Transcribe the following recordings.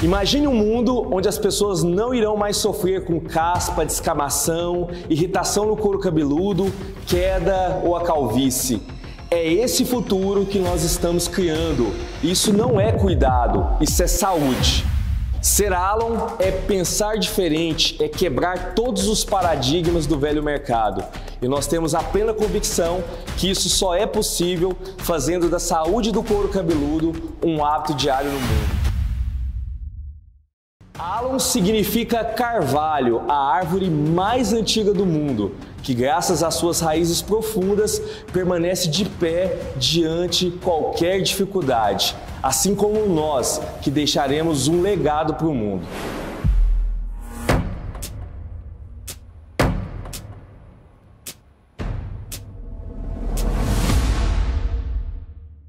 Imagine um mundo onde as pessoas não irão mais sofrer com caspa, descamação, irritação no couro cabeludo, queda ou a calvície. É esse futuro que nós estamos criando. Isso não é cuidado, isso é saúde. Ser Alon é pensar diferente, é quebrar todos os paradigmas do velho mercado. E nós temos a plena convicção que isso só é possível fazendo da saúde do couro cabeludo um hábito diário no mundo. Alon significa carvalho, a árvore mais antiga do mundo, que graças às suas raízes profundas permanece de pé diante qualquer dificuldade, assim como nós, que deixaremos um legado para o mundo.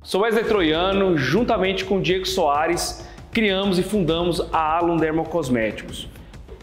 Sou Wesley Troiano, juntamente com Diego Soares, criamos e fundamos a Alon Dermocosméticos.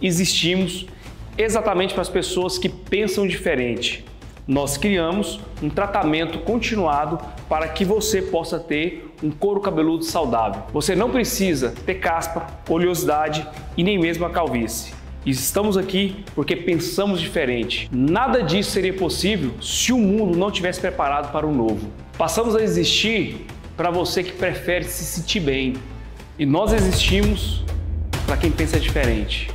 Existimos exatamente para as pessoas que pensam diferente. Nós criamos um tratamento continuado para que você possa ter um couro cabeludo saudável. Você não precisa ter caspa, oleosidade e nem mesmo a calvície. Estamos aqui porque pensamos diferente. Nada disso seria possível se o mundo não tivesse preparado para o novo. Passamos a existir para você que prefere se sentir bem. E nós existimos para quem pensa diferente.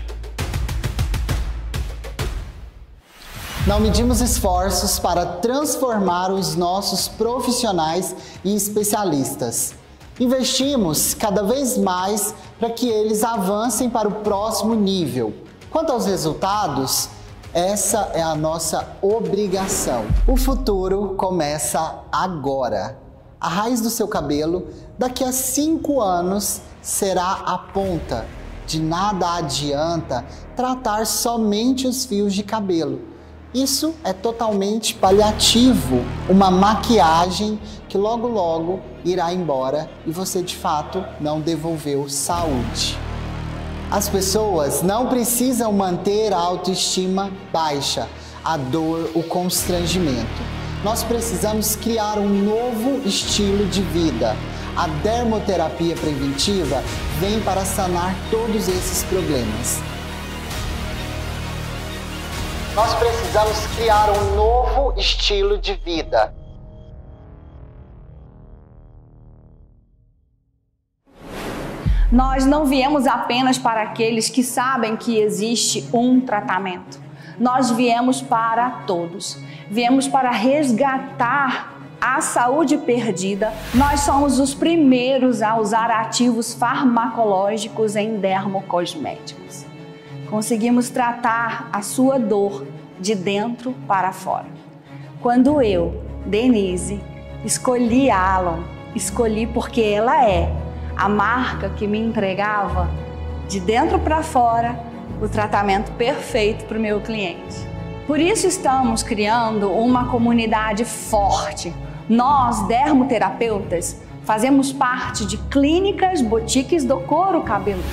Não medimos esforços para transformar os nossos profissionais e especialistas. Investimos cada vez mais para que eles avancem para o próximo nível. Quanto aos resultados, essa é a nossa obrigação. O futuro começa agora. A raiz do seu cabelo, daqui a 5 anos, será a ponta. De nada adianta tratar somente os fios de cabelo. Isso é totalmente paliativo, uma maquiagem que logo logo irá embora e você de fato não devolveu saúde. As pessoas não precisam manter a autoestima baixa, a dor, o constrangimento. Nós precisamos criar um novo estilo de vida. A dermoterapia preventiva vem para sanar todos esses problemas. Nós precisamos criar um novo estilo de vida. Nós não viemos apenas para aqueles que sabem que existe um tratamento. Nós viemos para todos. Viemos para resgatar a saúde perdida. Nós somos os primeiros a usar ativos farmacológicos em dermocosméticos. Conseguimos tratar a sua dor de dentro para fora. Quando eu, Denise, escolhi a Alon, escolhi porque ela é a marca que me entregava de dentro para fora o tratamento perfeito para o meu cliente. Por isso estamos criando uma comunidade forte. Nós, dermoterapeutas, fazemos parte de clínicas, boutiques do couro cabeludo.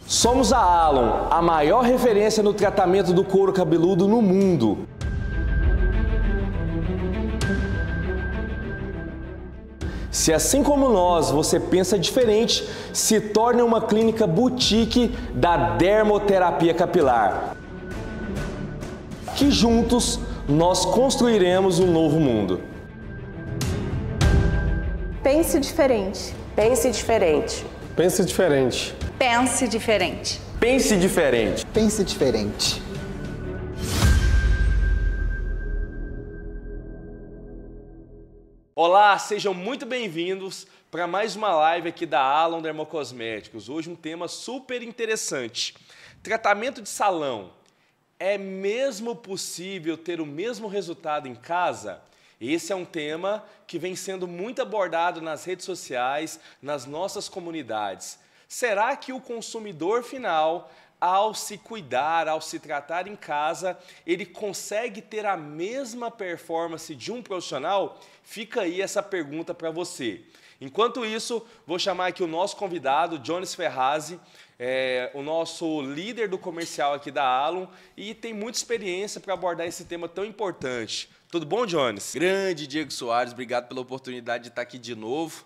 Somos a Alon, a maior referência no tratamento do couro cabeludo no mundo. Se assim como nós, você pensa diferente, se torne uma clínica boutique da dermoterapia capilar. Que juntos nós construiremos um novo mundo. Pense diferente. Pense diferente. Pense diferente. Pense diferente. Pense diferente. Pense diferente. Olá, sejam muito bem-vindos para mais uma live aqui da Alon Dermocosméticos. Hoje um tema super interessante. Tratamento de salão. É mesmo possível ter o mesmo resultado em casa? Esse é um tema que vem sendo muito abordado nas redes sociais, nas nossas comunidades. Será que o consumidor final, ao se cuidar, ao se tratar em casa, ele consegue ter a mesma performance de um profissional? Fica aí essa pergunta para você. Enquanto isso, vou chamar aqui o nosso convidado, Jones Ferrazzi, o nosso líder do comercial aqui da Alon e tem muita experiência para abordar esse tema tão importante. Tudo bom, Jones? Grande Diego Soares, obrigado pela oportunidade de estar aqui de novo.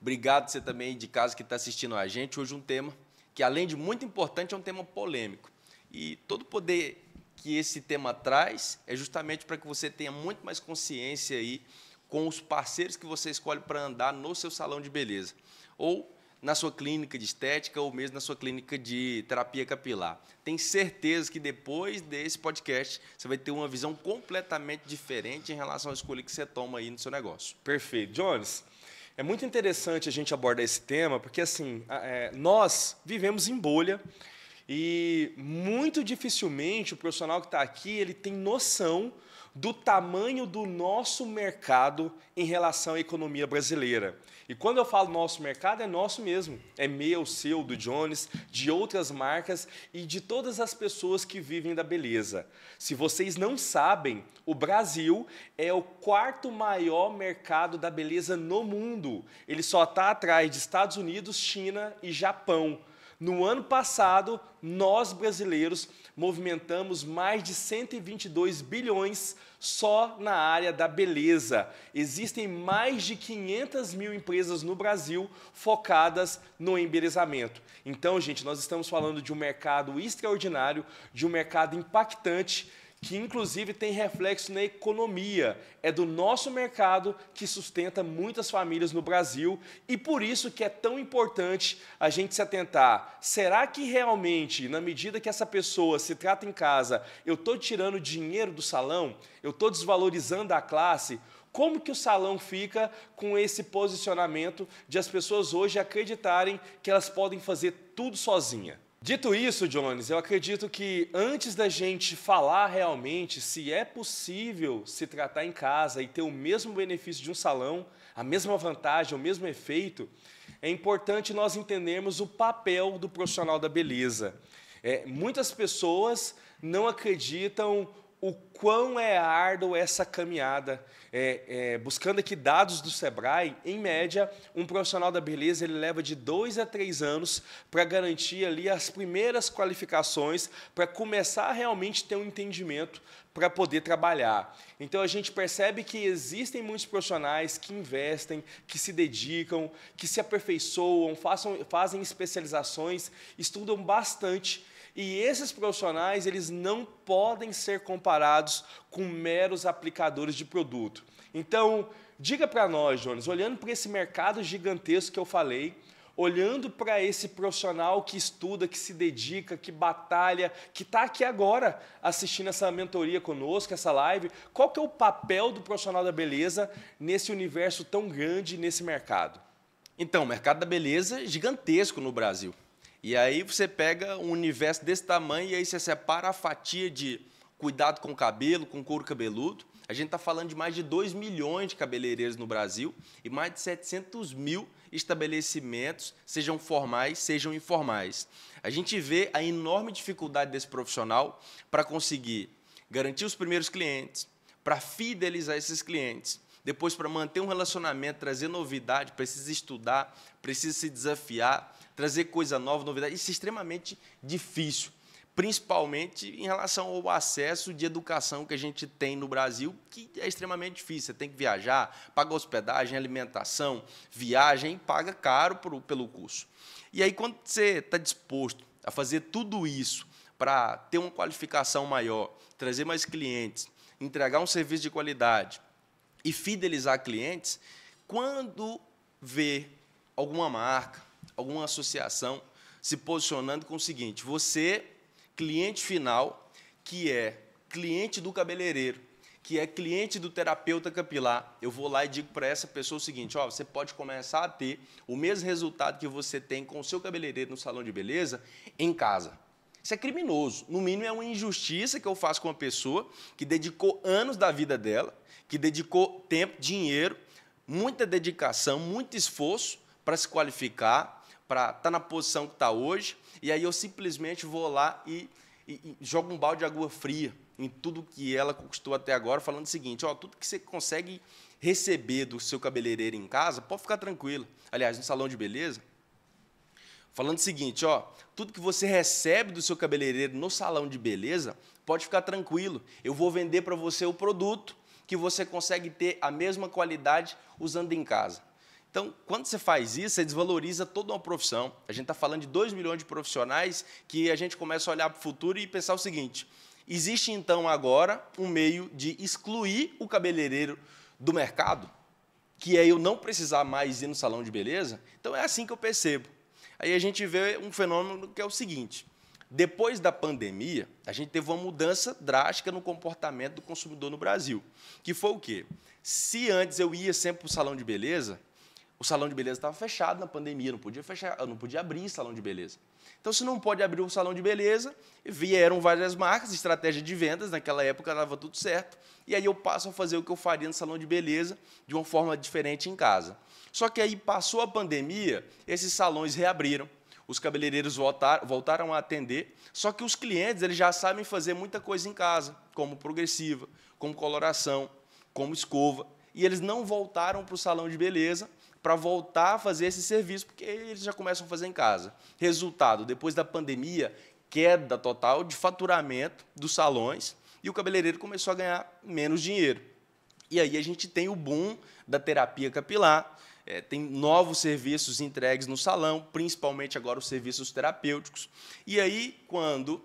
Obrigado você também de casa que está assistindo a gente. Hoje um tema que, além de muito importante, é um tema polêmico. E todo o poder que esse tema traz é justamente para que você tenha muito mais consciência aí com os parceiros que você escolhe para andar no seu salão de beleza, ou na sua clínica de estética, ou mesmo na sua clínica de terapia capilar. Tenho certeza que depois desse podcast você vai ter uma visão completamente diferente em relação à escolha que você toma aí no seu negócio. Perfeito. Jones, é muito interessante a gente abordar esse tema, porque assim, nós vivemos em bolha e muito dificilmente o profissional que está aqui ele tem noção do tamanho do nosso mercado em relação à economia brasileira. E quando eu falo nosso mercado, é nosso mesmo. É meu, seu, do Jones, de outras marcas e de todas as pessoas que vivem da beleza. Se vocês não sabem, o Brasil é o 4º maior mercado da beleza no mundo. Ele só está atrás de Estados Unidos, China e Japão. No ano passado, nós brasileiros movimentamos mais de 122 bilhões só na área da beleza. Existem mais de 500 mil empresas no Brasil focadas no embelezamento. Então, gente, nós estamos falando de um mercado extraordinário, de um mercado impactante, que inclusive tem reflexo na economia. É do nosso mercado que sustenta muitas famílias no Brasil e por isso que é tão importante a gente se atentar. Será que realmente, na medida que essa pessoa se trata em casa, eu estou tirando dinheiro do salão? Eu estou desvalorizando a classe? Como que o salão fica com esse posicionamento de as pessoas hoje acreditarem que elas podem fazer tudo sozinha? Dito isso, Jones, eu acredito que antes da gente falar realmente se é possível se tratar em casa e ter o mesmo benefício de um salão, a mesma vantagem, o mesmo efeito, é importante nós entendermos o papel do profissional da beleza. Muitas pessoas não acreditam o quão é árdua essa caminhada. Buscando aqui dados do Sebrae, em média, um profissional da beleza ele leva de 2 a 3 anos para garantir ali as primeiras qualificações, para começar a realmente ter um entendimento para poder trabalhar. Então, a gente percebe que existem muitos profissionais que investem, que se dedicam, que se aperfeiçoam, fazem especializações, estudam bastante. E esses profissionais, eles não podem ser comparados com meros aplicadores de produto. Então, diga para nós, Jones, olhando para esse mercado gigantesco que eu falei, olhando para esse profissional que estuda, que se dedica, que batalha, que está aqui agora assistindo essa mentoria conosco, essa live, qual que é o papel do profissional da beleza nesse universo tão grande, nesse mercado? Então, o mercado da beleza é gigantesco no Brasil. E aí você pega um universo desse tamanho e aí você separa a fatia de cuidado com o cabelo, com couro cabeludo. A gente está falando de mais de 2 milhões de cabeleireiros no Brasil e mais de 700 mil estabelecimentos, sejam formais, sejam informais. A gente vê a enorme dificuldade desse profissional para conseguir garantir os primeiros clientes, para fidelizar esses clientes. Depois, para manter um relacionamento, trazer novidade, precisa estudar, precisa se desafiar, trazer coisa nova, novidade. Isso é extremamente difícil, principalmente em relação ao acesso de educação que a gente tem no Brasil, que é extremamente difícil. Você tem que viajar, paga hospedagem, alimentação, viagem, paga caro pelo curso. E aí, quando você está disposto a fazer tudo isso para ter uma qualificação maior, trazer mais clientes, entregar um serviço de qualidade e fidelizar clientes, quando vê alguma marca, alguma associação se posicionando com o seguinte: você, cliente final, que é cliente do cabeleireiro, que é cliente do terapeuta capilar, eu vou lá e digo para essa pessoa o seguinte: ó, você pode começar a ter o mesmo resultado que você tem com o seu cabeleireiro no salão de beleza em casa. Isso é criminoso. No mínimo, é uma injustiça que eu faço com uma pessoa que dedicou anos da vida dela, que dedicou tempo, dinheiro, muita dedicação, muito esforço para se qualificar, para estar na posição que está hoje, e aí eu simplesmente vou lá e jogo um balde de água fria em tudo que ela conquistou até agora, falando o seguinte: ó, tudo que você consegue receber do seu cabeleireiro em casa, pode ficar tranquilo. Aliás, no salão de beleza, falando o seguinte: ó, tudo que você recebe do seu cabeleireiro no salão de beleza, pode ficar tranquilo. Eu vou vender para você o produto que você consegue ter a mesma qualidade usando em casa. Então, quando você faz isso, você desvaloriza toda uma profissão. A gente está falando de 2 milhões de profissionais que a gente começa a olhar para o futuro e pensar o seguinte: existe, então, agora um meio de excluir o cabeleireiro do mercado, que é eu não precisar mais ir no salão de beleza? Então, é assim que eu percebo. Aí a gente vê um fenômeno que é o seguinte: depois da pandemia, a gente teve uma mudança drástica no comportamento do consumidor no Brasil, que foi o quê? Se antes eu ia sempre para o salão de beleza, o salão de beleza estava fechado na pandemia, não podia fechar, eu não podia abrir salão de beleza. Então, se não pode abrir um salão de beleza, vieram várias marcas, estratégia de vendas, naquela época estava tudo certo, e aí eu passo a fazer o que eu faria no salão de beleza de uma forma diferente em casa. Só que aí passou a pandemia, esses salões reabriram, os cabeleireiros voltaram a atender, só que os clientes eles já sabem fazer muita coisa em casa, como progressiva, como coloração, como escova, e eles não voltaram para o salão de beleza para voltar a fazer esse serviço, porque eles já começam a fazer em casa. Resultado, depois da pandemia, queda total de faturamento dos salões, e o cabeleireiro começou a ganhar menos dinheiro. E aí a gente tem o boom da terapia capilar, tem novos serviços entregues no salão, principalmente agora os serviços terapêuticos. E aí, quando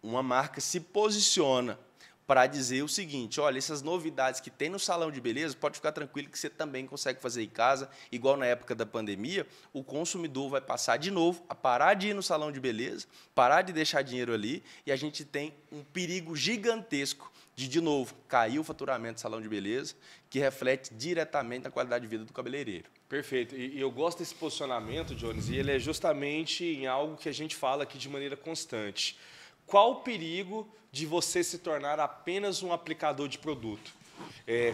uma marca se posiciona para dizer o seguinte: olha, essas novidades que tem no salão de beleza, pode ficar tranquilo que você também consegue fazer em casa, igual na época da pandemia, o consumidor vai passar de novo a parar de ir no salão de beleza, parar de deixar dinheiro ali, e a gente tem um perigo gigantesco de novo, cair o faturamento do salão de beleza, que reflete diretamente na qualidade de vida do cabeleireiro. Perfeito. E eu gosto desse posicionamento, Jones, e ele é justamente em algo que a gente fala aqui de maneira constante. Qual o perigo de você se tornar apenas um aplicador de produto?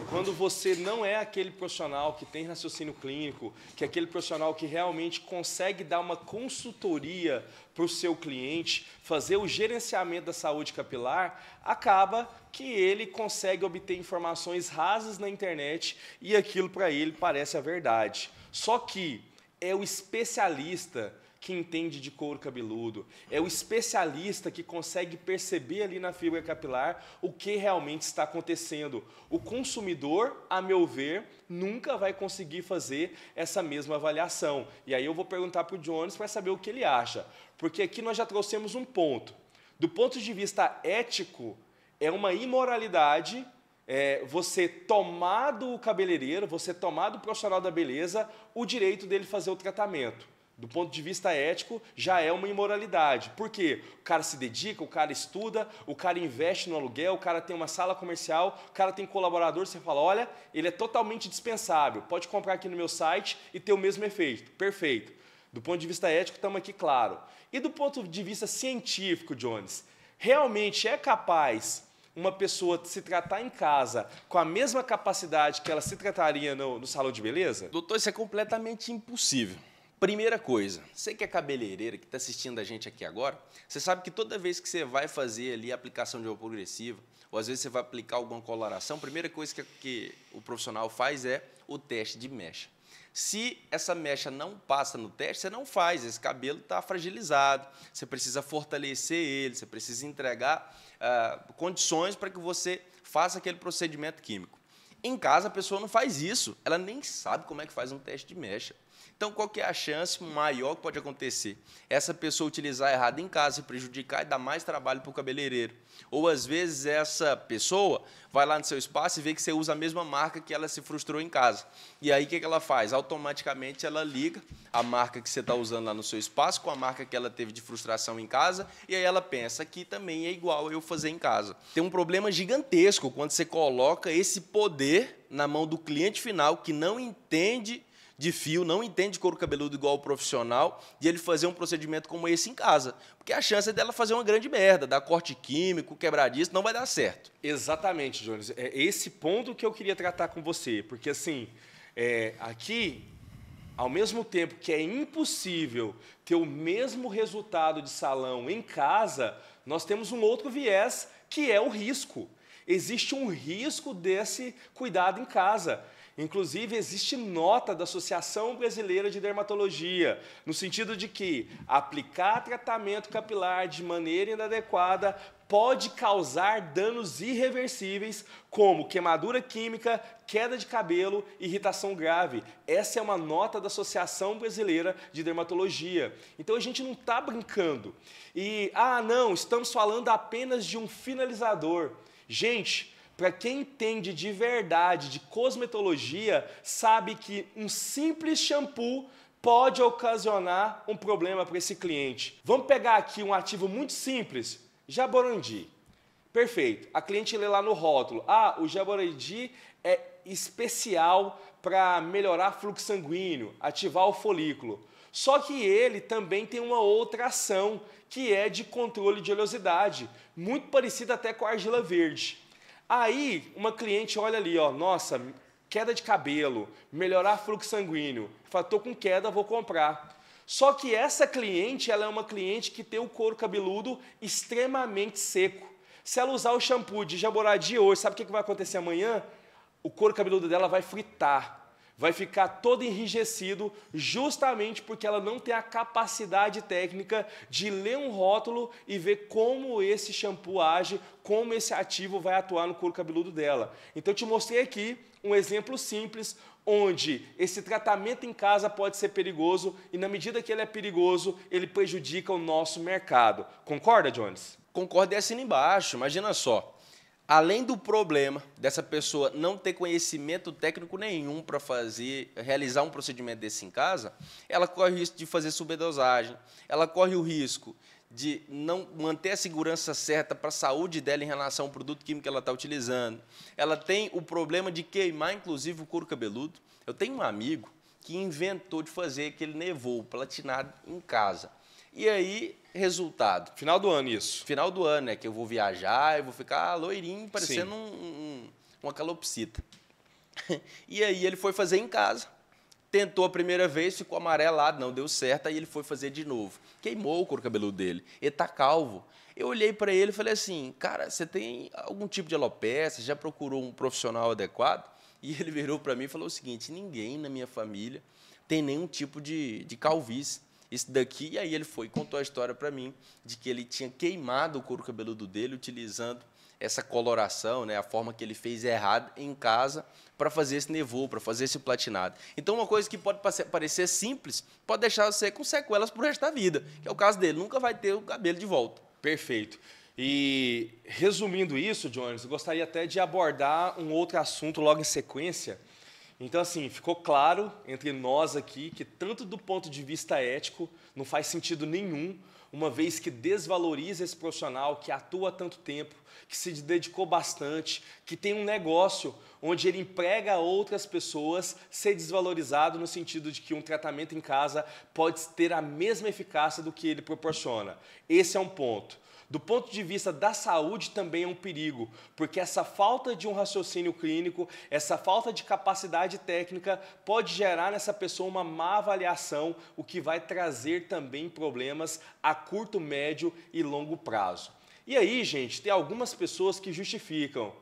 Quando você não é aquele profissional que tem raciocínio clínico, que é aquele profissional que realmente consegue dar uma consultoria para o seu cliente, fazer o gerenciamento da saúde capilar, acaba que ele consegue obter informações rasas na internet e aquilo para ele parece a verdade. Só que é o especialista que entende de couro cabeludo, é o especialista que consegue perceber ali na fibra capilar o que realmente está acontecendo. O consumidor, a meu ver, nunca vai conseguir fazer essa mesma avaliação. E aí eu vou perguntar para o Jones para saber o que ele acha, porque aqui nós já trouxemos um ponto. Do ponto de vista ético, é uma imoralidade você tomar do cabeleireiro, você tomar do profissional da beleza o direito dele fazer o tratamento. Do ponto de vista ético, já é uma imoralidade. Por quê? O cara se dedica, o cara estuda, o cara investe no aluguel, o cara tem uma sala comercial, o cara tem colaborador, você fala, olha, ele é totalmente dispensável, pode comprar aqui no meu site e ter o mesmo efeito. Perfeito. Do ponto de vista ético, estamos aqui claro. E do ponto de vista científico, Jones, realmente é capaz uma pessoa se tratar em casa com a mesma capacidade que ela se trataria no salão de beleza? Doutor, isso é completamente impossível. Primeira coisa, você que é cabeleireira, que está assistindo a gente aqui agora, você sabe que toda vez que você vai fazer ali a aplicação de uma progressiva, ou às vezes você vai aplicar alguma coloração, a primeira coisa que o profissional faz é o teste de mecha. Se essa mecha não passa no teste, você não faz, esse cabelo está fragilizado, você precisa fortalecer ele, você precisa entregar condições para que você faça aquele procedimento químico. Em casa, a pessoa não faz isso, ela nem sabe como é que faz um teste de mecha. Então, qual que é a chance maior que pode acontecer? Essa pessoa utilizar errado em casa, se prejudicar e dar mais trabalho para o cabeleireiro. Ou, às vezes, essa pessoa vai lá no seu espaço e vê que você usa a mesma marca que ela se frustrou em casa. E aí, o que ela faz? Automaticamente, ela liga a marca que você está usando lá no seu espaço com a marca que ela teve de frustração em casa, e aí ela pensa que também é igual eu fazer em casa. Tem um problema gigantesco quando você coloca esse poder na mão do cliente final, que não entende de fio, não entende couro cabeludo igual o profissional, de ele fazer um procedimento como esse em casa. Porque a chance é dela fazer uma grande merda, dar corte químico, quebradiço, não vai dar certo. Exatamente, Jones. É esse ponto que eu queria tratar com você. Porque, assim, aqui, ao mesmo tempo que é impossível ter o mesmo resultado de salão em casa, nós temos um outro viés, que é o risco. Existe um risco desse cuidado em casa. Inclusive, existe nota da Associação Brasileira de Dermatologia, no sentido de que aplicar tratamento capilar de maneira inadequada pode causar danos irreversíveis, como queimadura química, queda de cabelo, irritação grave. Essa é uma nota da Associação Brasileira de Dermatologia. Então, a gente não está brincando. E, não, estamos falando apenas de um finalizador. Gente, para quem entende de verdade de cosmetologia, sabe que um simples shampoo pode ocasionar um problema para esse cliente. Vamos pegar aqui um ativo muito simples, Jaborandi. Perfeito. A cliente lê lá no rótulo, o Jaborandi é especial para melhorar fluxo sanguíneo, ativar o folículo. Só que ele também tem uma outra ação, que é de controle de oleosidade, muito parecida até com a argila verde. Aí, uma cliente olha ali, nossa, queda de cabelo, melhorar fluxo sanguíneo. Fala, tô com queda, vou comprar. Só que essa cliente, ela é uma cliente que tem o couro cabeludo extremamente seco. Se ela usar o shampoo de Jaborandi hoje, sabe o que vai acontecer amanhã? O couro cabeludo dela vai fritar. Vai ficar todo enrijecido justamente porque ela não tem a capacidade técnica de ler um rótulo e ver como esse shampoo age, como esse ativo vai atuar no couro cabeludo dela. Então, eu te mostrei aqui um exemplo simples onde esse tratamento em casa pode ser perigoso e, na medida que ele é perigoso, ele prejudica o nosso mercado. Concorda, Jones? Concordo e assina embaixo. Imagina só. Além do problema dessa pessoa não ter conhecimento técnico nenhum para realizar um procedimento desse em casa, ela corre o risco de fazer subdosagem, ela corre o risco de não manter a segurança certa para a saúde dela em relação ao produto químico que ela está utilizando. Ela tem o problema de queimar, inclusive, o couro cabeludo. Eu tenho um amigo que inventou de fazer aquele nevô platinado em casa. E aí, resultado. Final do ano isso. Final do ano, né? Que eu vou viajar, eu vou ficar loirinho, parecendo uma calopsita. E aí ele foi fazer em casa. Tentou a primeira vez, ficou amarelado, não deu certo, aí ele foi fazer de novo. Queimou o couro cabeludo dele. Ele tá calvo. Eu olhei para ele e falei assim, cara, você tem algum tipo de alopecia? Já procurou um profissional adequado? E ele virou para mim e falou o seguinte, ninguém na minha família tem nenhum tipo de calvície. Isso daqui, e aí ele foi e contou a história para mim de que ele tinha queimado o couro cabeludo dele utilizando essa coloração, né, a forma que ele fez errado em casa para fazer esse nevô, para fazer esse platinado. Então, uma coisa que pode parecer simples, pode deixar você com sequelas para o resto da vida, que é o caso dele, nunca vai ter o cabelo de volta. Perfeito. E, resumindo isso, Jones, eu gostaria até de abordar um outro assunto logo em sequência. Então, assim, ficou claro entre nós aqui que, tanto do ponto de vista ético, não faz sentido nenhum, uma vez que desvaloriza esse profissional que atua há tanto tempo, que se dedicou bastante, que tem um negócio onde ele emprega outras pessoas, ser desvalorizado no sentido de que um tratamento em casa pode ter a mesma eficácia do que ele proporciona. Esse é um ponto. Do ponto de vista da saúde também é um perigo, porque essa falta de um raciocínio clínico, essa falta de capacidade técnica pode gerar nessa pessoa uma má avaliação, o que vai trazer também problemas a curto, médio e longo prazo. E aí, gente, tem algumas pessoas que justificam.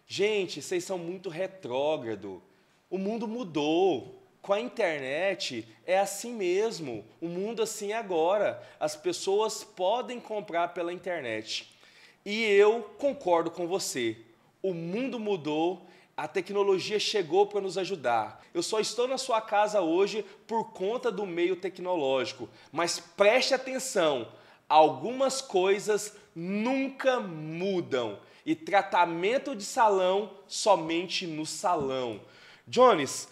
Gente, vocês são muito retrógrado, o mundo mudou. Com a internet é assim mesmo, o mundo assim agora, as pessoas podem comprar pela internet. E eu concordo com você, o mundo mudou, a tecnologia chegou para nos ajudar. Eu só estou na sua casa hoje por conta do meio tecnológico, mas preste atenção, algumas coisas nunca mudam e tratamento de salão somente no salão. Jones,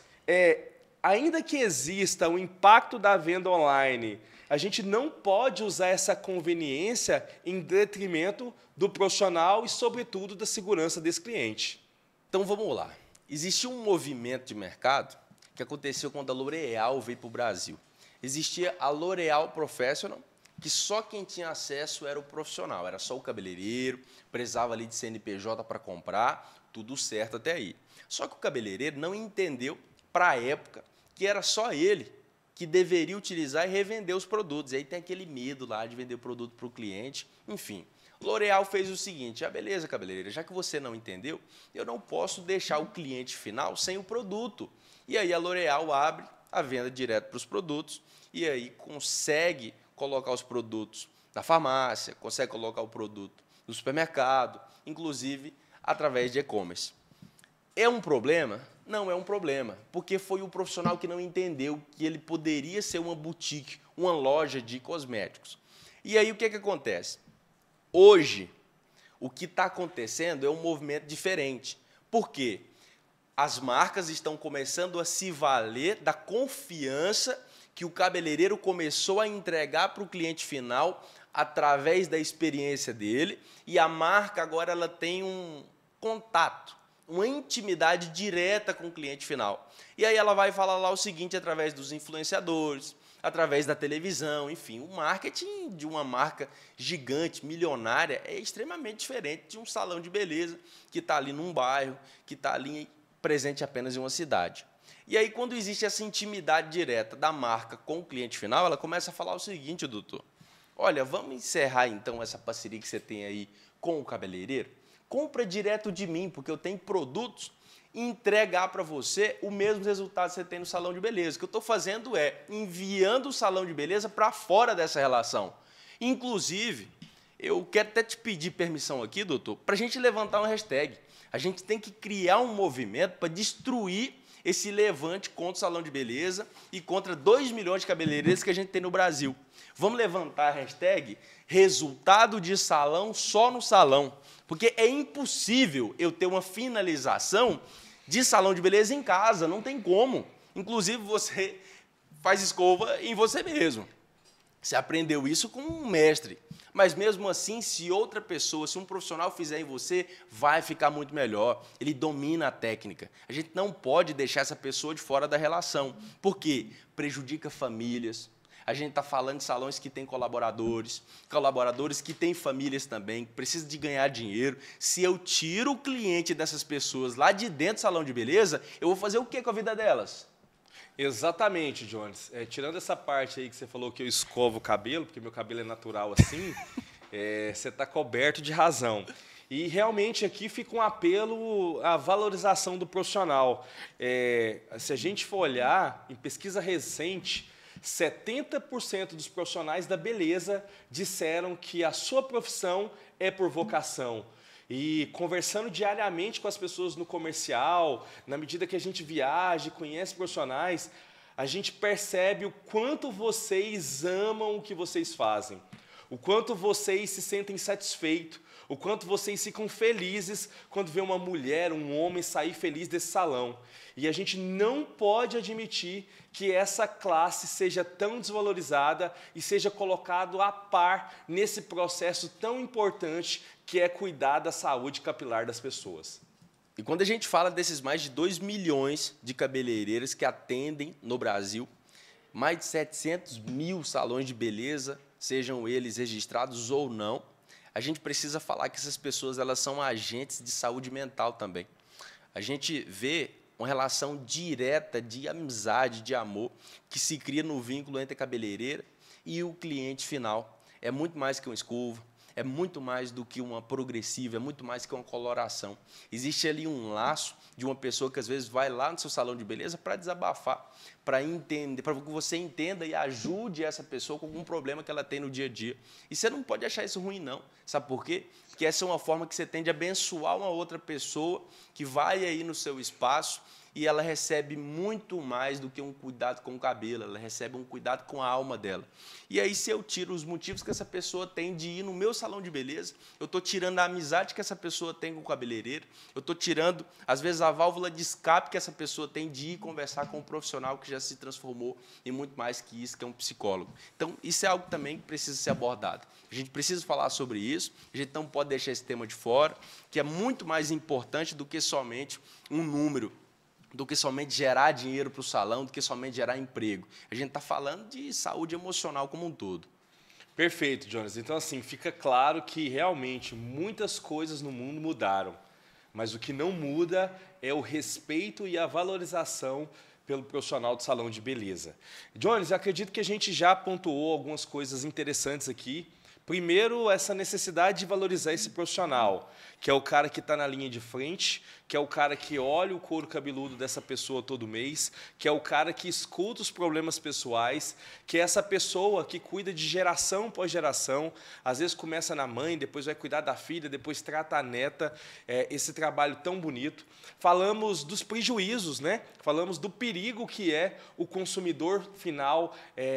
ainda que exista o impacto da venda online, a gente não pode usar essa conveniência em detrimento do profissional e, sobretudo, da segurança desse cliente. Então, vamos lá. Existiu um movimento de mercado que aconteceu quando a L'Oréal veio para o Brasil. Existia a L'Oréal Professional, que só quem tinha acesso era o profissional, era só o cabeleireiro, precisava ali de CNPJ para comprar, tudo certo até aí. Só que o cabeleireiro não entendeu, para a época, que era só ele que deveria utilizar e revender os produtos. E aí tem aquele medo lá de vender o produto para o cliente. Enfim, L'Oréal fez o seguinte: beleza, cabeleireira, já que você não entendeu, eu não posso deixar o cliente final sem o produto. E aí a L'Oréal abre a venda direto para os produtos e aí consegue colocar os produtos na farmácia, consegue colocar o produto no supermercado, inclusive através de e-commerce. É um problema? Não é um problema, porque foi o profissional que não entendeu que ele poderia ser uma boutique, uma loja de cosméticos. E aí o que acontece? Hoje, o que está acontecendo é um movimento diferente. Por quê? As marcas estão começando a se valer da confiança que o cabeleireiro começou a entregar para o cliente final através da experiência dele, e a marca agora ela tem um contato, uma intimidade direta com o cliente final. E aí ela vai falar lá o seguinte através dos influenciadores, através da televisão, enfim. O marketing de uma marca gigante, milionária, é extremamente diferente de um salão de beleza que está ali num bairro, que está ali presente apenas em uma cidade. E aí, quando existe essa intimidade direta da marca com o cliente final, ela começa a falar o seguinte: doutor, olha, vamos encerrar então essa parceria que você tem aí com o cabeleireiro? Compra direto de mim, porque eu tenho produtos, e entregar para você o mesmo resultado que você tem no salão de beleza. O que eu estou fazendo é enviando o salão de beleza para fora dessa relação. Inclusive, eu quero até te pedir permissão aqui, doutor, para a gente levantar uma hashtag. A gente tem que criar um movimento para destruir esse levante contra o salão de beleza e contra 2 milhões de cabeleireiros que a gente tem no Brasil. Vamos levantar a hashtag resultado de salão só no salão, porque é impossível eu ter uma finalização de salão de beleza em casa, não tem como. Inclusive, você faz escova em você mesmo. Você aprendeu isso com um mestre. Mas mesmo assim, se outra pessoa, se um profissional fizer em você, vai ficar muito melhor. Ele domina a técnica. A gente não pode deixar essa pessoa de fora da relação. Por quê? Prejudica famílias. A gente está falando de salões que têm colaboradores que têm famílias também, que precisam de ganhar dinheiro. Se eu tiro o cliente dessas pessoas lá de dentro do salão de beleza, eu vou fazer o quê com a vida delas? Exatamente, Jones. Tirando essa parte aí que você falou que eu escovo o cabelo, porque meu cabelo é natural assim, você está coberto de razão. E realmente aqui fica um apelo à valorização do profissional. Se a gente for olhar, em pesquisa recente, 70% dos profissionais da beleza disseram que a sua profissão é por vocação. E conversando diariamente com as pessoas no comercial, na medida que a gente viaja e conhece profissionais, a gente percebe o quanto vocês amam o que vocês fazem, o quanto vocês se sentem satisfeitos, o quanto vocês ficam felizes quando vê uma mulher, um homem sair feliz desse salão. E a gente não pode admitir que essa classe seja tão desvalorizada e seja colocado a par nesse processo tão importante que é cuidar da saúde capilar das pessoas. E quando a gente fala desses mais de 2 milhões de cabeleireiras que atendem no Brasil, mais de 700 mil salões de beleza, sejam eles registrados ou não, a gente precisa falar que essas pessoas elas são agentes de saúde mental também. A gente vê uma relação direta de amizade, de amor, que se cria no vínculo entre a cabeleireira e o cliente final. É muito mais que uma escova, é muito mais do que uma progressiva, é muito mais que uma coloração. Existe ali um laço de uma pessoa que às vezes vai lá no seu salão de beleza para desabafar, para entender, para que você entenda e ajude essa pessoa com algum problema que ela tem no dia a dia. E você não pode achar isso ruim, não. Sabe por quê? Porque essa é uma forma que você tem de abençoar uma outra pessoa que vai aí no seu espaço e ela recebe muito mais do que um cuidado com o cabelo, ela recebe um cuidado com a alma dela. E aí, se eu tiro os motivos que essa pessoa tem de ir no meu salão de beleza, eu estou tirando a amizade que essa pessoa tem com o cabeleireiro, eu estou tirando, às vezes, a válvula de escape que essa pessoa tem de ir conversar com um profissional que já se transformou em muito mais que isso, que é um psicólogo. Então, isso é algo também que precisa ser abordado. A gente precisa falar sobre isso, a gente não pode deixar esse tema de fora, que é muito mais importante do que somente um número, do que somente gerar dinheiro para o salão, do que somente gerar emprego. A gente está falando de saúde emocional como um todo. Perfeito, Jonas. Então, assim, fica claro que realmente muitas coisas no mundo mudaram, mas o que não muda é o respeito e a valorização pelo profissional do salão de beleza. Jones, eu acredito que a gente já pontuou algumas coisas interessantes aqui. Primeiro, essa necessidade de valorizar esse profissional, que é o cara que está na linha de frente, que é o cara que olha o couro cabeludo dessa pessoa todo mês, que é o cara que escuta os problemas pessoais, que é essa pessoa que cuida de geração após geração, às vezes começa na mãe, depois vai cuidar da filha, depois trata a neta, esse trabalho tão bonito. Falamos dos prejuízos, né? Falamos do perigo que é o consumidor final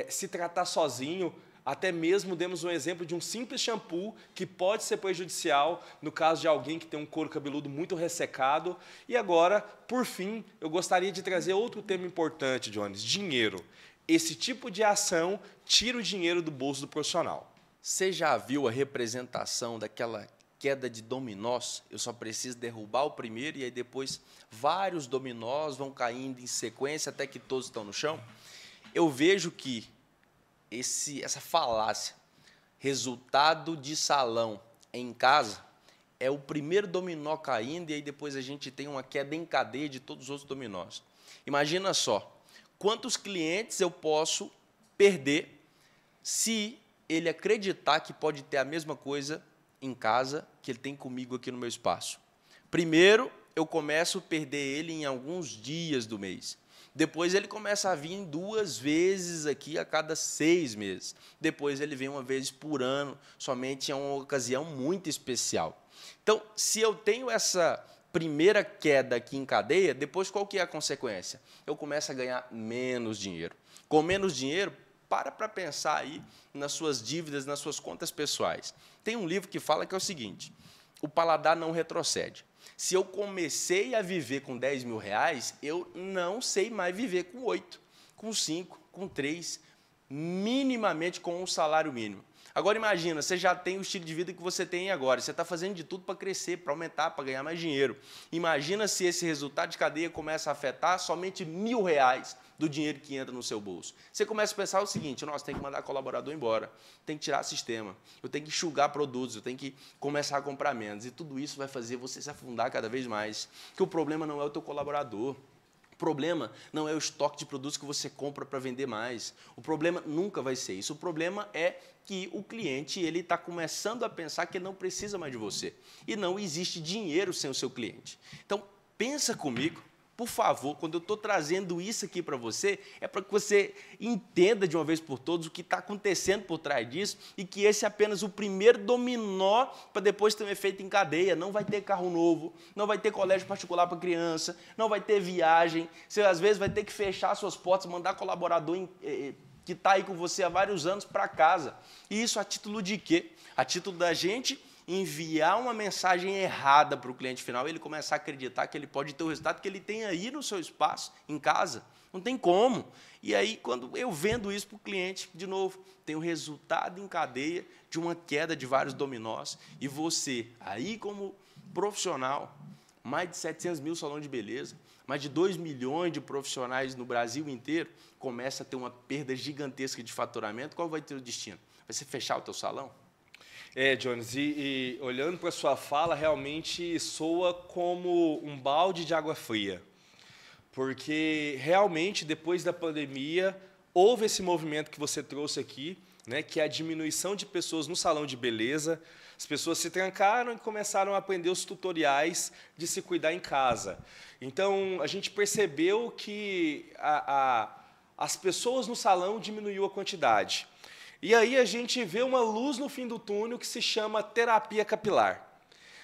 se tratar sozinho. Até mesmo demos um exemplo de um simples shampoo que pode ser prejudicial no caso de alguém que tem um couro cabeludo muito ressecado. E agora, por fim, eu gostaria de trazer outro tema importante, Jones, dinheiro. Esse tipo de ação tira o dinheiro do bolso do profissional. Você já viu a representação daquela queda de dominós? Eu só preciso derrubar o primeiro e aí depois vários dominós vão caindo em sequência até que todos estão no chão? Eu vejo que essa falácia, resultado de salão em casa, é o primeiro dominó caindo e aí depois a gente tem uma queda em cadeia de todos os outros dominós. Imagina só, quantos clientes eu posso perder se ele acreditar que pode ter a mesma coisa em casa que ele tem comigo aqui no meu espaço. Primeiro, eu começo a perder ele em alguns dias do mês. Depois ele começa a vir 2 vezes aqui a cada 6 meses. Depois ele vem 1 vez por ano, somente em uma ocasião muito especial. Então, se eu tenho essa primeira queda aqui em cadeia, depois qual que é a consequência? Eu começo a ganhar menos dinheiro. Com menos dinheiro, para pensar aí nas suas dívidas, nas suas contas pessoais. Tem um livro que fala que é o seguinte: o paladar não retrocede. Se eu comecei a viver com 10 mil reais, eu não sei mais viver com 8, com 5, com 3, minimamente com um salário mínimo. Agora imagina, você já tem o estilo de vida que você tem agora, você está fazendo de tudo para crescer, para aumentar, para ganhar mais dinheiro. Imagina se esse resultado de cadeia começa a afetar somente R$1.000 do dinheiro que entra no seu bolso. Você começa a pensar o seguinte: nossa, tem que mandar colaborador embora, tem que tirar sistema, eu tenho que enxugar produtos, eu tenho que começar a comprar menos. E tudo isso vai fazer você se afundar cada vez mais. Que o problema não é o teu colaborador. O problema não é o estoque de produtos que você compra para vender mais. O problema nunca vai ser isso. O problema é que o cliente está começando a pensar que ele não precisa mais de você. E não existe dinheiro sem o seu cliente. Então, pensa comigo. Por favor, quando eu estou trazendo isso aqui para você, é para que você entenda de uma vez por todas o que está acontecendo por trás disso e que esse é apenas o primeiro dominó para depois ter um efeito em cadeia. Não vai ter carro novo, não vai ter colégio particular para criança, não vai ter viagem. Você, às vezes, vai ter que fechar suas portas, mandar colaborador que está aí com você há vários anos para casa. E isso a título de quê? A título da gente enviar uma mensagem errada para o cliente final e ele começar a acreditar que ele pode ter o resultado que ele tem aí no seu espaço, em casa. Não tem como. E aí, quando eu vendo isso para o cliente, de novo, tem o resultado em cadeia de uma queda de vários dominós e você, aí como profissional, mais de 700 mil salões de beleza, mais de 2 milhões de profissionais no Brasil inteiro, começa a ter uma perda gigantesca de faturamento. Qual vai ter o destino? Vai ser fechar o teu salão? Jones, e olhando para a sua fala, realmente soa como um balde de água fria. Porque, realmente, depois da pandemia, houve esse movimento que você trouxe aqui, né, que é a diminuição de pessoas no salão de beleza. As pessoas se trancaram e começaram a aprender os tutoriais de se cuidar em casa. Então, a gente percebeu que as pessoas no salão diminuiu a quantidade. E aí a gente vê uma luz no fim do túnel que se chama terapia capilar.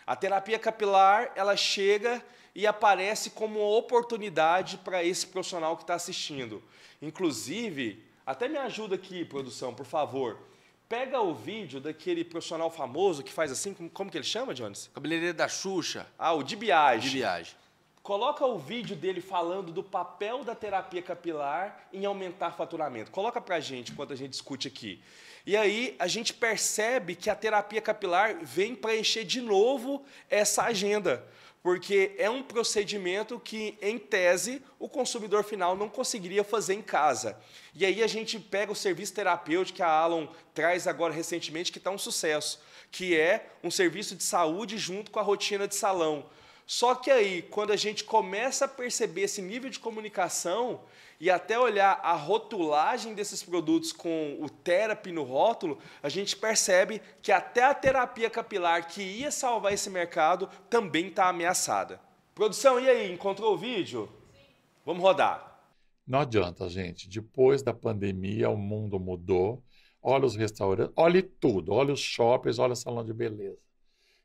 A terapia capilar, ela chega e aparece como uma oportunidade para esse profissional que está assistindo. Inclusive, até me ajuda aqui, produção, por favor. Pega o vídeo daquele profissional famoso que faz assim, como que ele chama, Jones? Cabeleireiro da Xuxa. Ah, o de Biagi. De Biagi. Coloca o vídeo dele falando do papel da terapia capilar em aumentar faturamento. Coloca pra gente enquanto a gente discute aqui. E aí a gente percebe que a terapia capilar vem preencher de novo essa agenda, porque é um procedimento que, em tese, o consumidor final não conseguiria fazer em casa. E aí a gente pega o serviço terapêutico que a Alon traz agora recentemente, que está um sucesso, que é um serviço de saúde junto com a rotina de salão. Só que aí, quando a gente começa a perceber esse nível de comunicação e até olhar a rotulagem desses produtos com o therapy no rótulo, a gente percebe que até a terapia capilar que ia salvar esse mercado também está ameaçada. Produção, e aí, encontrou o vídeo? Sim. Vamos rodar. Não adianta, gente. Depois da pandemia, o mundo mudou. Olha os restaurantes, olha tudo. Olha os shoppings, olha o salão de beleza.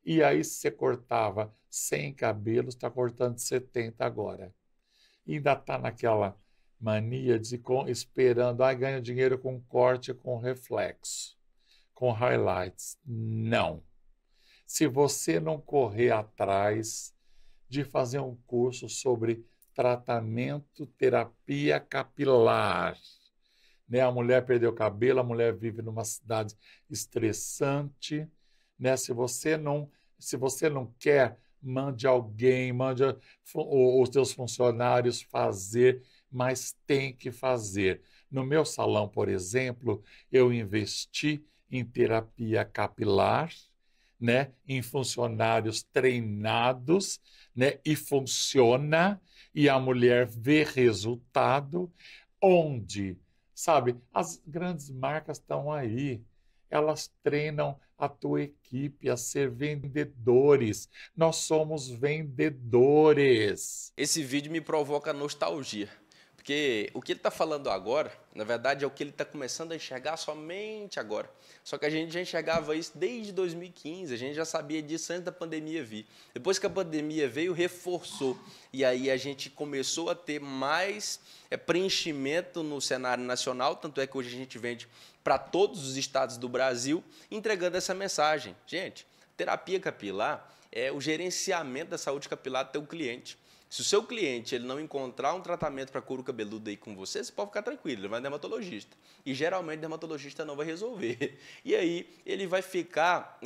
E aí, se você cortava 100 cabelos, está cortando 70 agora. E ainda está naquela mania de esperando, ganha dinheiro com corte, com reflexo, com highlights. Não. Se você não correr atrás de fazer um curso sobre tratamento, terapia capilar, né? A mulher perdeu o cabelo, a mulher vive numa cidade estressante, né? Se você não quer, mande alguém, mande os seus funcionários fazer, mas tem que fazer. No meu salão, por exemplo, eu investi em terapia capilar, né, em funcionários treinados, né, e funciona, e a mulher vê resultado, onde, sabe, as grandes marcas estão aí. Elas treinam a tua equipe a ser vendedores. Nós somos vendedores. Esse vídeo me provoca nostalgia, porque o que ele está falando agora, na verdade, é o que ele está começando a enxergar somente agora. Só que a gente já enxergava isso desde 2015, a gente já sabia disso antes da pandemia vir. Depois que a pandemia veio, reforçou. E aí a gente começou a ter mais preenchimento no cenário nacional, tanto é que hoje a gente vende para todos os estados do Brasil, entregando essa mensagem. Gente, terapia capilar é o gerenciamento da saúde capilar do teu cliente. Se o seu cliente ele não encontrar um tratamento para couro cabeludo aí com você, você pode ficar tranquilo, ele vai no dermatologista. E geralmente o dermatologista não vai resolver. E aí ele vai ficar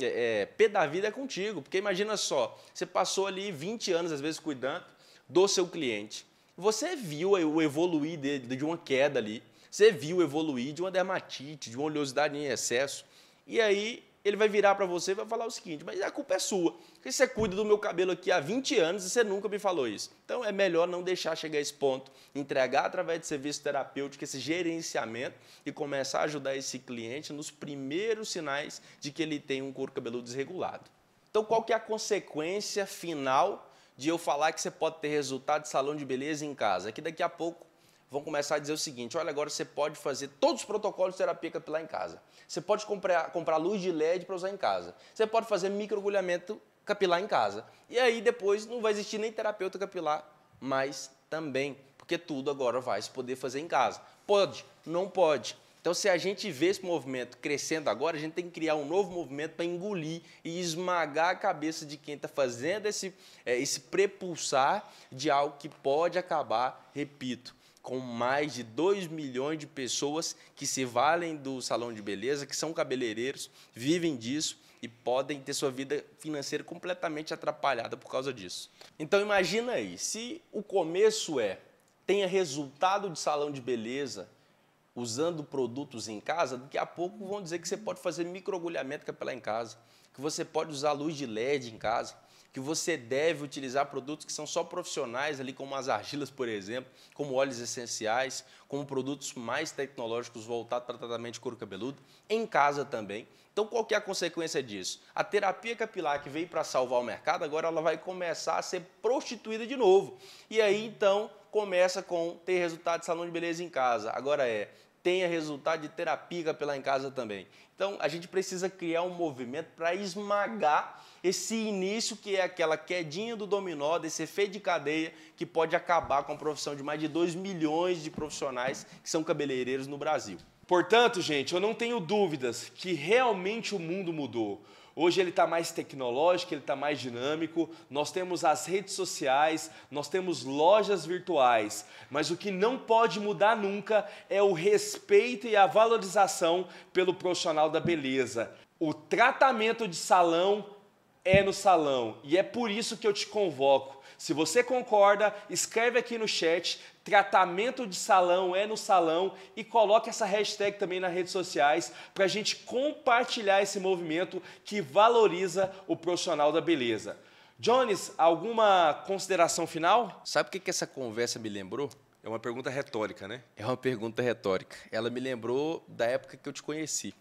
pé da vida contigo. Porque imagina só, você passou ali 20 anos, às vezes, cuidando do seu cliente. Você viu o evoluir dele, de uma queda ali. Você viu o evoluir de uma dermatite, de uma oleosidade em excesso. E aí ele vai virar para você e vai falar o seguinte: mas a culpa é sua, porque você cuida do meu cabelo aqui há 20 anos e você nunca me falou isso. Então é melhor não deixar chegar a esse ponto, entregar através de serviço terapêutico esse gerenciamento e começar a ajudar esse cliente nos primeiros sinais de que ele tem um couro cabeludo desregulado. Então qual que é a consequência final de eu falar que você pode ter resultado de salão de beleza em casa? É que daqui a pouco vão começar a dizer o seguinte: olha, agora você pode fazer todos os protocolos de terapia capilar em casa. Você pode comprar luz de LED para usar em casa. Você pode fazer microagulhamento capilar em casa. E aí depois não vai existir nem terapeuta capilar, mas também, porque tudo agora vai se poder fazer em casa. Pode? Não pode. Então, se a gente vê esse movimento crescendo agora, a gente tem que criar um novo movimento para engolir e esmagar a cabeça de quem está fazendo esse prepulsar de algo que pode acabar, repito, com mais de 2 milhões de pessoas que se valem do salão de beleza, que são cabeleireiros, vivem disso e podem ter sua vida financeira completamente atrapalhada por causa disso. Então imagina aí, se o começo tenha resultado de salão de beleza usando produtos em casa, daqui a pouco vão dizer que você pode fazer microagulhamento capilar em casa, que você pode usar luz de LED em casa, que você deve utilizar produtos que são só profissionais, ali como as argilas, por exemplo, como óleos essenciais, como produtos mais tecnológicos voltados para tratamento de couro cabeludo, em casa também. Então, qual que é a consequência disso? A terapia capilar que veio para salvar o mercado, agora ela vai começar a ser prostituída de novo. E aí, então, começa com ter resultado de salão de beleza em casa. Agora tenha resultado de terapia capilar em casa também. Então, a gente precisa criar um movimento para esmagar esse início que é aquela quedinha do dominó, desse efeito de cadeia que pode acabar com a profissão de mais de 2 milhões de profissionais que são cabeleireiros no Brasil. Portanto, gente, eu não tenho dúvidas que realmente o mundo mudou. Hoje ele está mais tecnológico, ele está mais dinâmico, nós temos as redes sociais, nós temos lojas virtuais, mas o que não pode mudar nunca é o respeito e a valorização pelo profissional da beleza. O tratamento de salão é no salão e é por isso que eu te convoco. Se você concorda, escreve aqui no chat, tratamento de salão é no salão e coloque essa hashtag também nas redes sociais para a gente compartilhar esse movimento que valoriza o profissional da beleza. Jones, alguma consideração final? Sabe o que essa conversa me lembrou? É uma pergunta retórica, né? É uma pergunta retórica. Ela me lembrou da época que eu te conheci.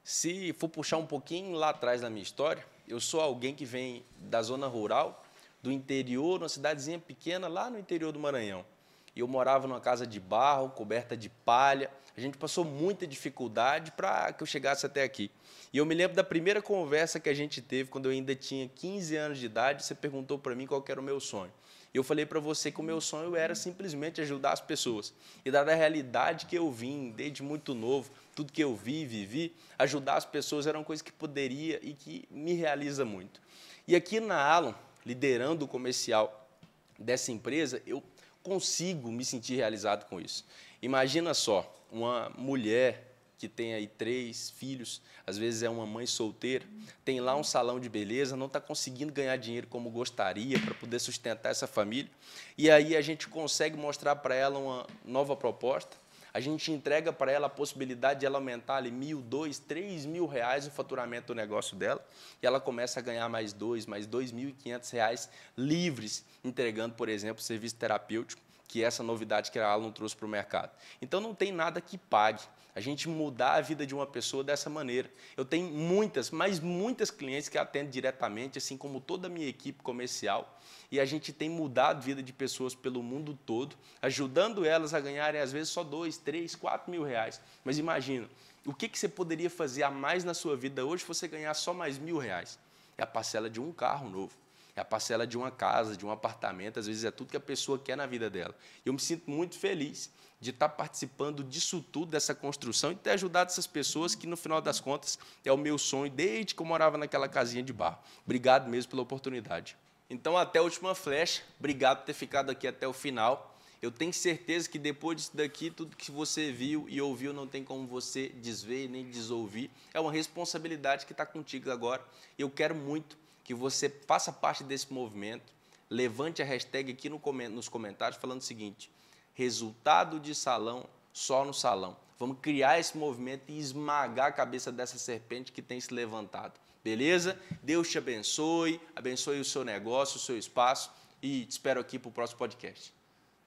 Se for puxar um pouquinho lá atrás na minha história, eu sou alguém que vem da zona rural, do interior, uma cidadezinha pequena lá no interior do Maranhão. Eu morava numa casa de barro, coberta de palha. A gente passou muita dificuldade para que eu chegasse até aqui. E eu me lembro da primeira conversa que a gente teve, quando eu ainda tinha 15 anos de idade, você perguntou para mim qual que era o meu sonho. Eu falei para você que o meu sonho era simplesmente ajudar as pessoas. E dada a realidade que eu vim, desde muito novo, tudo que eu vi e vivi, ajudar as pessoas era uma coisa que poderia e que me realiza muito. E aqui na Alon, liderando o comercial dessa empresa, eu consigo me sentir realizado com isso. Imagina só, uma mulher que tem aí 3 filhos, às vezes é uma mãe solteira, tem lá um salão de beleza, não está conseguindo ganhar dinheiro como gostaria para poder sustentar essa família, e aí a gente consegue mostrar para ela uma nova proposta, a gente entrega para ela a possibilidade de ela aumentar ali 1.000, 2.000, 3.000 reais o faturamento do negócio dela, e ela começa a ganhar mais 2.500 reais livres, entregando, por exemplo, serviço terapêutico, que é essa novidade que a Alon trouxe para o mercado. Então, não tem nada que pague a gente mudar a vida de uma pessoa dessa maneira. Eu tenho muitas, mas muitas clientes que atendo diretamente, assim como toda a minha equipe comercial, e a gente tem mudado a vida de pessoas pelo mundo todo, ajudando elas a ganharem, às vezes, só 2, 3, 4 mil reais. Mas imagina, o que você poderia fazer a mais na sua vida hoje se você ganhar só mais 1.000 reais? É a parcela de um carro novo. É a parcela de uma casa, de um apartamento, às vezes é tudo que a pessoa quer na vida dela. Eu me sinto muito feliz de estar participando disso tudo, dessa construção, e ter ajudado essas pessoas que, no final das contas, é o meu sonho desde que eu morava naquela casinha de barro. Obrigado mesmo pela oportunidade. Então, até a última flecha. Obrigado por ter ficado aqui até o final. Eu tenho certeza que depois disso daqui, tudo que você viu e ouviu, não tem como você desver nem desouvir. É uma responsabilidade que está contigo agora. Eu quero muito que você faça parte desse movimento, levante a hashtag aqui nos comentários falando o seguinte: resultado de salão, só no salão. Vamos criar esse movimento e esmagar a cabeça dessa serpente que tem se levantado. Beleza? Deus te abençoe, abençoe o seu negócio, o seu espaço, e te espero aqui para o próximo podcast.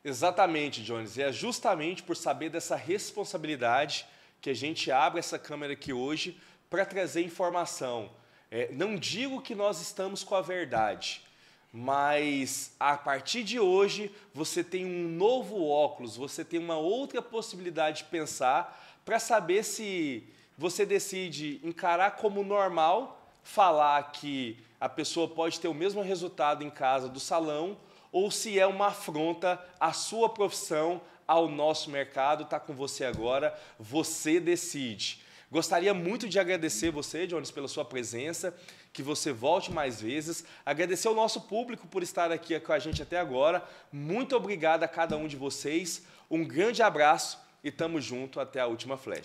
Exatamente, Jones. E é justamente por saber dessa responsabilidade que a gente abre essa câmera aqui hoje para trazer informação. Não digo que nós estamos com a verdade, mas a partir de hoje você tem um novo óculos, você tem uma outra possibilidade de pensar para saber se você decide encarar como normal, falar que a pessoa pode ter o mesmo resultado em casa do salão, ou se é uma afronta à sua profissão, ao nosso mercado. Está com você agora, você decide. Gostaria muito de agradecer você, Jones, pela sua presença, que você volte mais vezes. Agradecer ao nosso público por estar aqui com a gente até agora. Muito obrigado a cada um de vocês. Um grande abraço e tamo junto até a última flecha.